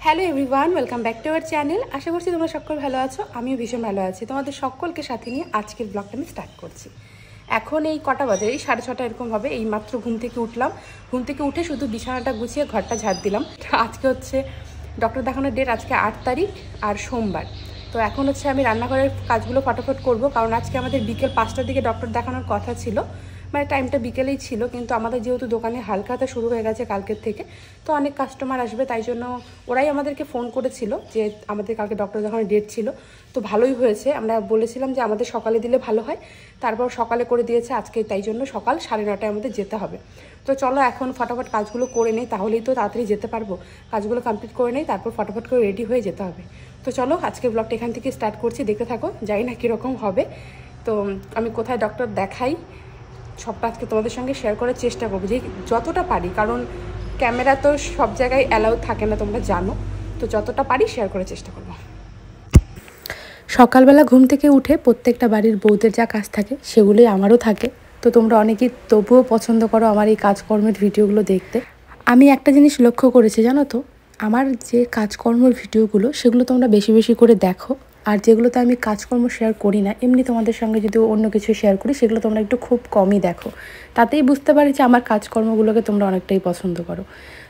Hello everyone, welcome back to our channel. আশা করছি তোমরা সকল ভালো আছো, আমিও ভীষণ ভালো আছি। তোমাদের সকলকে সাথে নিয়ে আজকের ব্লগটা আমি স্টার্ট করছি। এখন এই কটা বাজে, এই 6:30 এরকম হবে। এই মাত্র ঘুম থেকে উঠলাম। ঘুম থেকে উঠে শুধু বিছানাটা গুছিয়ে ঘরটা ঝাড় দিলাম। আজকে হচ্ছে ডক্টর দেখানোর ডেট, আজকে 8 তারিখ আর সোমবার। তো এখন হচ্ছে আমি রান্নাঘরের কাজগুলো ফটাফট করব, কারণ আজকে আমাদের বিকেল 5টার দিকে ডক্টর দেখানোর কথা ছিল। মানে টাইমটা বিকেলেই ছিল, কিন্তু আমাদের যেহেতু দোকানে হালখাতা শুরু হয়ে গেছে কালকের থেকে, তো অনেক কাস্টমার আসবে, তাই জন্য ওরাই আমাদেরকে ফোন করেছিল যে আমাদের কালকে ডক্টর দেখানোর ডেট ছিল। তো ভালোই হয়েছে, আমরা বলেছিলাম যে আমাদের সকালে দিলে ভালো হয়, তারপর সকালে করে দিয়েছে আজকে, তাই জন্য সকাল 9:30টায় আমাদের যেতে হবে। তো চলো এখন ফটাফট কাজগুলো করে নেই, তাহলেই তো তাড়াতাড়ি যেতে পারবো। কাজগুলো কমপ্লিট করে নেই, তারপর ফটাফট করে রেডি হয়ে যেতে হবে। তো চলো আজকের ব্লগটা এখান থেকে স্টার্ট করছি, দেখতে থাকো। জানি না কীরকম হবে। তো আমি কোথায় ডক্টর দেখাই সবটা আজকে তোমাদের সঙ্গে শেয়ার করার চেষ্টা করবো, যে যতটা পারি, কারণ ক্যামেরা তো সব জায়গায় অ্যালাউ থাকে না, তোমরা জানো। তো যতটা পারি শেয়ার করার চেষ্টা করবো। সকালবেলা ঘুম থেকে উঠে প্রত্যেকটা বাড়ির বউদের যা কাজ থাকে সেগুলোই আমারও থাকে। তো তোমরা অনেকেই তবুও পছন্দ করো আমার এই কাজকর্মের ভিডিওগুলো দেখতে। আমি একটা জিনিস লক্ষ্য করেছি, জানো তো, আমার যে কাজকর্মের ভিডিওগুলো সেগুলো তোমরা বেশি বেশি করে দেখো, আর যেগুলোতে আমি কাজকর্ম শেয়ার করি না, এমনি তোমাদের সঙ্গে যদি অন্য কিছু শেয়ার করি, সেগুলো তোমরা একটু খুব কমই দেখো। তাতেই বুঝতে পারি যে আমার কাজকর্মগুলোকে তোমরা অনেকটাই পছন্দ করো।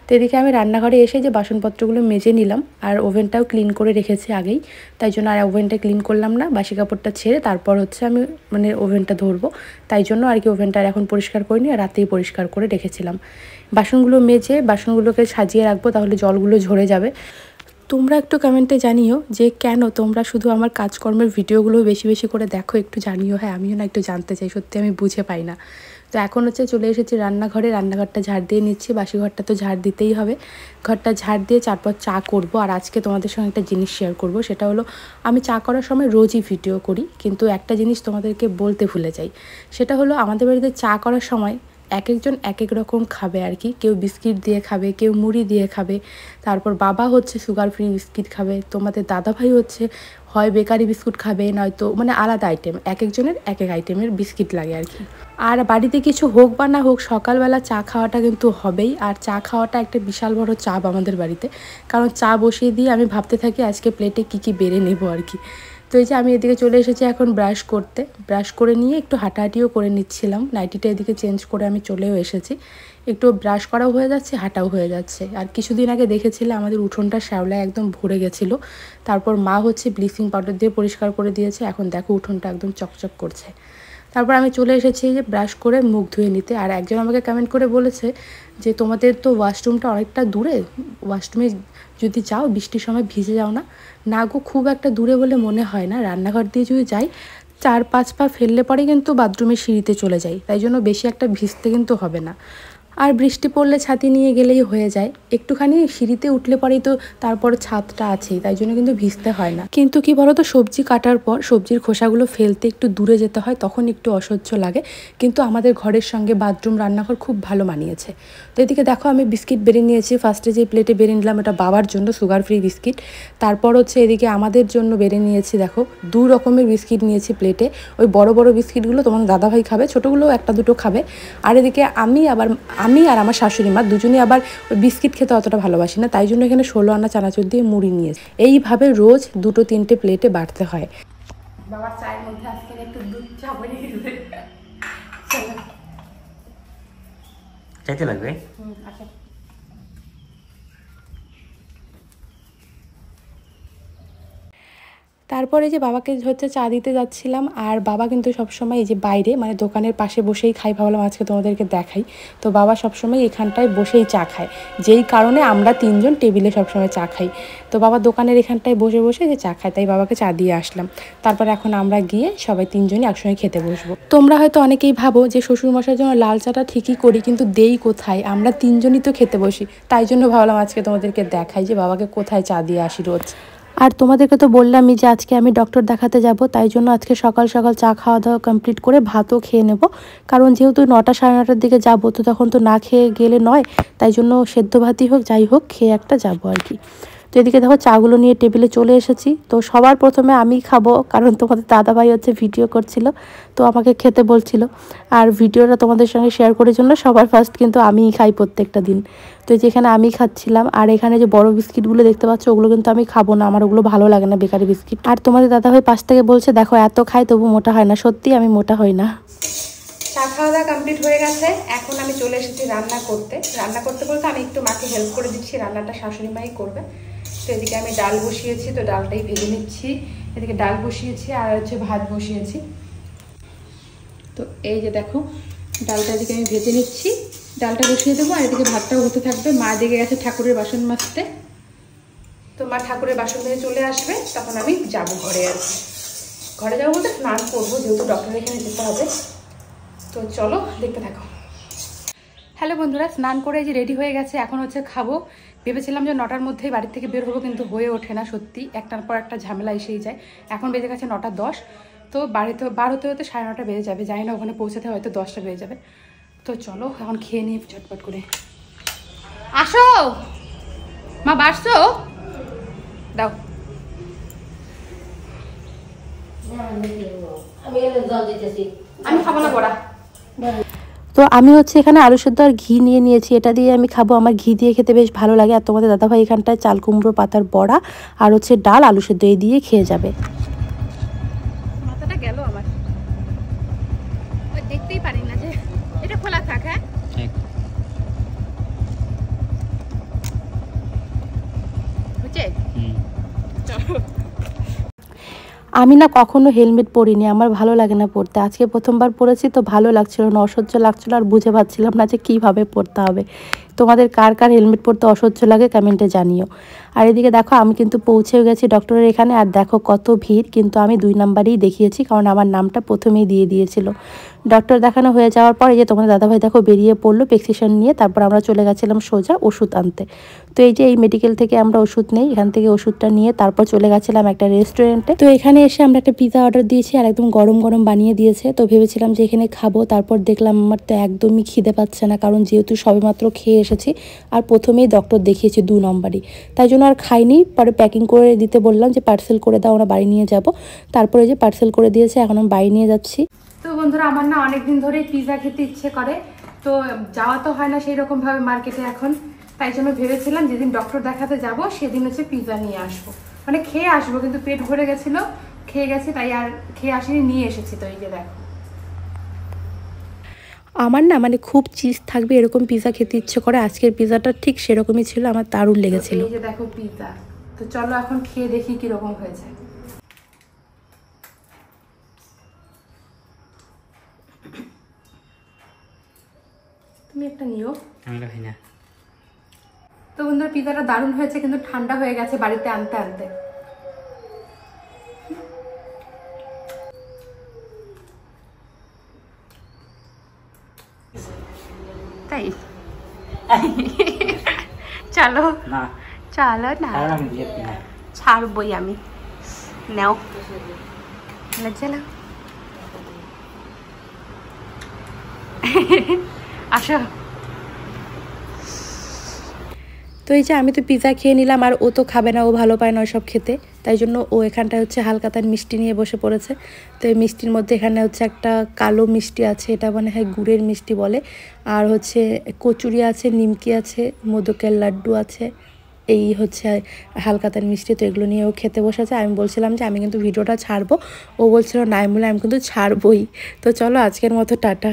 তো এদিকে আমি রান্নাঘরে এসে যে বাসনপত্রগুলো মেজে নিলাম, আর ওভেনটাও ক্লিন করে রেখেছি আগেই, তাই জন্য আর ওভেনটা ক্লিন করলাম না। বাসি কাপড়টা ছেড়ে তারপর হচ্ছে আমি ওভেনটা ধরবো, তাই জন্য আর কি ওভেনটা এখন পরিষ্কার করিনি, আর রাতেই পরিষ্কার করে রেখেছিলাম। বাসনগুলো মেজে বাসনগুলোকে সাজিয়ে রাখবো, তাহলে জলগুলো ঝরে যাবে। তোমরা একটু কমেন্টে জানিও যে কেন তোমরা শুধু আমার কাজকর্মের ভিডিওগুলো বেশি বেশি করে দেখো, একটু জানিও। হ্যাঁ, আমিও না একটু জানতে চাই, সত্যি আমি বুঝে পাই না। তো এখন হচ্ছে চলে এসেছি রান্নাঘরে, রান্নাঘরটা ঝাড় দিয়ে নিচ্ছি। বাসি ঘরটা তো ঝাড় দিতেই হবে। ঘরটা ঝাড় দিয়ে তারপর চা করব। আর আজকে তোমাদের সঙ্গে একটা জিনিস শেয়ার করব, সেটা হলো আমি চা করার সময় রোজই ভিডিও করি, কিন্তু একটা জিনিস তোমাদেরকে বলতে ভুলে যাই। সেটা হলো আমাদের বাড়িতে চা করার সময় এক একজন এক এক রকম খাবে আর কি। কেউ বিস্কিট দিয়ে খাবে, কেউ মুড়ি দিয়ে খাবে, তারপর বাবা হচ্ছে সুগার ফ্রি বিস্কিট খাবে, তোমাদের দাদাভাই হচ্ছে হয় বেকারি বিস্কুট খাবে, নয়তো আলাদা আইটেম, এক একজনের এক এক আইটেমের বিস্কিট লাগে আর কি। আর বাড়িতে কিছু হোক বা না হোক, সকালবেলা চা খাওয়াটা কিন্তু হবেই। আর চা খাওয়াটা একটা বিশাল বড় চাপ আমাদের বাড়িতে, কারণ চা বসিয়ে দিয়ে আমি ভাবতে থাকি আজকে প্লেটে কী কী বেড়ে নেবো আর কি। তো এই যে আমি এদিকে চলে এসেছি এখন ব্রাশ করতে। ব্রাশ করে নিয়ে একটু হাঁটাহাঁটিও করে নিচ্ছিলাম, নাইটিটা এদিকে চেঞ্জ করে আমি চলেও এসেছি। একটু ব্রাশ করাও হয়ে যাচ্ছে, হাঁটাও হয়ে যাচ্ছে। আর কিছুদিন আগে দেখেছিলে আমাদের উঠোনটা শ্যাওলায় একদম ভরে গেছিলো, তারপর মা হচ্ছে ব্লিচিং পাউডার দিয়ে পরিষ্কার করে দিয়েছে। এখন দেখো উঠোনটা একদম চকচক করছে। তারপর আমি চলে এসেছি যে ব্রাশ করে মুখ ধুয়ে নিতে। আর একজন আমাকে কমেন্ট করে বলেছে যে তোমাদের তো ওয়াশরুমটা অনেকটা দূরে, ওয়াশরুমে যদি যাও বৃষ্টির সময় ভিজে যাও না। না গো, খুব একটা দূরে বলে মনে হয় না। রান্নাঘর দিয়ে যদি যাই 4-5 পা ফেললে পরে কিন্তু বাথরুমের সিঁড়িতে চলে যাই, তাই জন্য বেশি একটা ভিজতে কিন্তু হবে না। আর বৃষ্টি পড়লে ছাতি নিয়ে গেলেই হয়ে যায়, একটুখানি সিঁড়িতে উঠলে পরেই তো তারপর ছাদটা আছেই, তাই জন্য কিন্তু ভিজতে হয় না। কিন্তু কি বলো তো, সবজি কাটার পর সবজির খোসাগুলো ফেলতে একটু দূরে যেতে হয়, তখন একটু অসহ্য লাগে। কিন্তু আমাদের ঘরের সঙ্গে বাথরুম রান্নাঘর খুব ভালো মানিয়েছে। তো এদিকে দেখো আমি বিস্কিট বেড়ে নিয়েছি। ফার্স্টে যে প্লেটে বেড়ে নিলাম এটা বাবার জন্য সুগার ফ্রি বিস্কিট, তারপর হচ্ছে এদিকে আমাদের জন্য বেড়ে নিয়েছি। দেখো 2 রকমের বিস্কিট নিয়েছি প্লেটে। ওই বড় বড় বিস্কিটগুলো তোমার দাদাভাই খাবে, ছোটোগুলো 1-2 খাবে। আর এদিকে আমি আর আমার শাশুড়ি মা দুজনেই আবার ওই বিস্কিট খেতে অতটা ভালোবাসি না, তাই জন্য এখানে 16 আনা চানাচুর দিয়ে মুড়ি নিয়েছি। এইভাবে রোজ 2-3টে প্লেটে বাড়তে হয়। বাবার চায়ের মধ্যে আজকে একটু দুধ চা বানিয়ে দিবে, চাইতে লাগবে। আচ্ছা। তারপরে যে বাবাকে হচ্ছে চা দিতে যাচ্ছিলাম, আর বাবা কিন্তু সবসময় এই যে বাইরে দোকানের পাশে বসেই খাই, ভাবলাম আজকে তোমাদেরকে দেখাই। তো বাবা সবসময় এখানটায় বসেই চা খায়, যেই কারণে আমরা 3জন টেবিলে সবসময় চা খাই। তো বাবা দোকানের এখানটায় বসে বসে যে চা খায়, তাই বাবাকে চা দিয়ে আসলাম। তারপর এখন আমরা গিয়ে সবাই 3জনই একসঙ্গে খেতে বসবো। তোমরা হয়তো অনেকেই ভাবো যে শ্বশুরমশাইয়ের জন্য লাল চাটা ঠিকই করি, কিন্তু দেই কোথায়, আমরা 3জনই তো খেতে বসি, তাই জন্য ভাবলাম আজকে তোমাদেরকে দেখাই যে বাবাকে কোথায় চা দিয়ে আসি রোজ। আর তোমাদেরকে তো বললামই যে আজকে আমি ডক্টর দেখাতে যাব, তাই জন্য আজকে সকাল সকাল চা খাওয়া দাওয়া কমপ্লিট করে ভাতও খেয়ে নেব, কারণ যেহেতু 9টা 9:30টার দিকে যাব, তো তখন তো না খেয়ে গেলে নয়, তাই জন্য সেদ্ধ ভাতই হোক যাই হোক খেয়ে একটা যাবো আর কি। তো এদিকে দেখো চাগুলো নিয়ে টেবিলে চলে এসেছি। তো সবার প্রথমে আমি খাবো, কারণ তোমাদের দাদাভাই হচ্ছে ভিডিও করছিল, তো আমাকে খেতে বলছিল। আর ভিডিওটা তোমাদের সঙ্গে শেয়ার করার জন্য সবার ফার্স্ট কিন্তু আমিই খাই প্রত্যেকটা দিন। তো যেখানে আমি খাচ্ছিলাম, আর এখানে যে বড় বিস্কিটগুলো দেখতে পাচ্ছ ওগুলো কিন্তু আমি খাবো না, আমার ওগুলো ভালো লাগে না, বেকারি বিস্কিট। আর তোমাদের দাদাভাই পাশ থেকে বলছে দেখো এত খাই তবু মোটা হয় না। সত্যি আমি মোটা হই না। চা খাওয়া দাওয়া কমপ্লিট হয়ে গেছে, এখন আমি চলে এসেছি রান্না করতে। রান্না করতে বলতে আমি একটু মাকে হেল্প করে দিচ্ছি, রান্নাটা শাশুড়ি মাই করবে। তো এদিকে আমি ডাল বসিয়েছি, তো ডালটাই ভেজে নিচ্ছি। এদিকে ডাল বসিয়েছি আর হচ্ছে ভাত বসিয়েছি। তো এই যে দেখো ডালটা এদিকে আমি ভেজে নিচ্ছি, ডালটা বসিয়ে দেবো আর এদিকে ভাতটাও হতে থাকবে। মা দিকে গেছে ঠাকুরের বাসন মাজতে, তো মা ঠাকুরের বাসন ধরে চলে আসবে, তখন আমি যাবো ঘরে। আর ঘরে যাবো বলতে স্নান করবো, যেহেতু ডক্টরের এখানে যেতে হবে। তো চলো দেখতে থাকো। হ্যালো বন্ধুরা, স্নান করে যে রেডি হয়ে গেছে, এখন হচ্ছে খাবো। ভেবেছিলাম যে 9টার মধ্যেই বাড়ির থেকে বের হবো, কিন্তু হয়ে ওঠে না, সত্যি একটার পর একটা ঝামেলা এসেই যায়। এখন বেজে গেছে 9:10, তো বাড়িতে বার হতে হতে 9:30 বেজে যাবে, জানি না ওখানে পৌঁছাতে হয়তো 10টা বেজে যাবে। তো চলো এখন খেয়ে নিই ঝটপট করে। আসো মা, বাসছো দাও। আমি খাবো না বড়া। তো আমি হচ্ছে এখানে আলু সেদ্ধ আর ঘি নিয়ে নিয়েছি, এটা দিয়ে আমি খাবো। আমার ঘি দিয়ে খেতে বেশ ভালো লাগে। আর তোমাদের দাদাভাই এখানটায় চাল কুমড়ো পাতার বড়া আর হচ্ছে ডাল আলু সেদ্ধ এই দিয়ে খেয়ে যাবে। মাথাটা গেল আমার, দেখতেই পারি না যে এটা খোলা থাক। হ্যাঁ বুঝছে, চলো। আমি না কখনো হেলমেট পরিনি, আমার ভালো লাগে না পরতে। আজকে প্রথমবার পরেছি, তো ভালো লাগছিল না, অসহ্য লাগছিল, আর বুঝে পাচ্ছিলাম না যে কীভাবে পরতে হবে। তোমাদের কার কার হেলমেট পরতে অসহ্য লাগে কমেন্টে জানিও। আর এদিকে দেখো আমি কিন্তু পৌঁছেও গেছি ডক্টরের এখানে, আর দেখো কত ভিড়। কিন্তু আমি 2 নাম্বারেই দেখিয়েছি, কারণ আমার নামটা প্রথমেই দিয়ে দিয়েছিল। ডক্টর দেখানো হয়ে যাওয়ার পর এই যে তোমাদের দাদাভাই দেখো বেরিয়ে পড়লো প্রেসক্রিপশন নিয়ে। তারপর আমরা চলে গেছিলাম সোজা ওষুধ আনতে। তো এই যে এই মেডিকেল থেকে আমরা ওষুধ নেই, এখান থেকে ওষুধটা নিয়ে তারপর চলে গেছিলাম একটা রেস্টুরেন্টে। তো এখানে এসে আমরা একটা পিৎজা অর্ডার দিয়েছি, আর একদম গরম গরম বানিয়ে দিয়েছে। তো ভেবেছিলাম যে এখানে খাবো, তারপর দেখলাম আমার তো একদমই খিদে পাচ্ছে না, কারণ যেহেতু সবেমাত্র খেয়ে এসেছি আর প্রথমেই ডক্টর দেখিয়েছি 2 নম্বরই, তাই জন্য আর খাইনি। পরে প্যাকিং করে দিতে বললাম যে পার্সেল করে দাও, আমরা বাড়ি নিয়ে যাব। তারপরে যে পার্সেল করে দিয়েছে, এখন আমি বাড়ি নিয়ে যাচ্ছি। তো বন্ধুরা আমার না অনেকদিন ধরেই পিৎজা খেতে ইচ্ছে করে, তো যাওয়া তো হয় না সেই রকমভাবে মার্কেটে এখন, তাই জন্য ভেবেছিলাম যেদিন ডক্টর দেখাতে যাব সেদিন হচ্ছে পিৎজা নিয়ে আসবো, মানে খেয়ে আসবো। কিন্তু পেট ভরে গেছিলো, খেয়ে গেছি, তাই আর খেয়ে আসিনি, নিয়ে এসেছি। তো এই যে দেখো আমার না মানে খুব চিজ থাকবে এরকম পিৎজা খেতে ইচ্ছে করে। আজকের পিৎজাটা ঠিক সেরকমই ছিল, আমার দারুণ লেগেছিল। এই যে দেখো পিৎজা, তো চলো এখন খেয়ে দেখি কিরকম হয়েছে। তুমি একটা নিও। তো বন্ধুরা পিৎজাটা দারুণ হয়েছে, কিন্তু ঠান্ডা হয়ে গেছে বাড়িতে আনতে আনতে। তাই চলো না, চলো না, ছাড়বই আমি। নাও চলো আসো। তো এই যে আমি তো পিৎজা খেয়ে নিলাম, আর ও তো খাবে না, ও ভালো পায় না ওইসব খেতে, তাই জন্য ও এখানটায় হচ্ছে হালকা তার মিষ্টি নিয়ে বসে পড়েছে। তো এই মিষ্টির মধ্যে এখানে হচ্ছে একটা কালো মিষ্টি আছে, এটা মানে হয় গুড়ের মিষ্টি বলে, আর হচ্ছে কচুরি আছে, নিমকি আছে, মোদকের লাড্ডু আছে, এই হচ্ছে হালকাতার মিষ্টি। তো এগুলো নিয়ে ও খেতে বসেছে। আমি বলছিলাম যে আমি কিন্তু ভিডিওটা ছাড়বো, ও বলছিল না, আমি বলে আমি কিন্তু ছাড়বই। তো চলো আজকের মতো টাটা।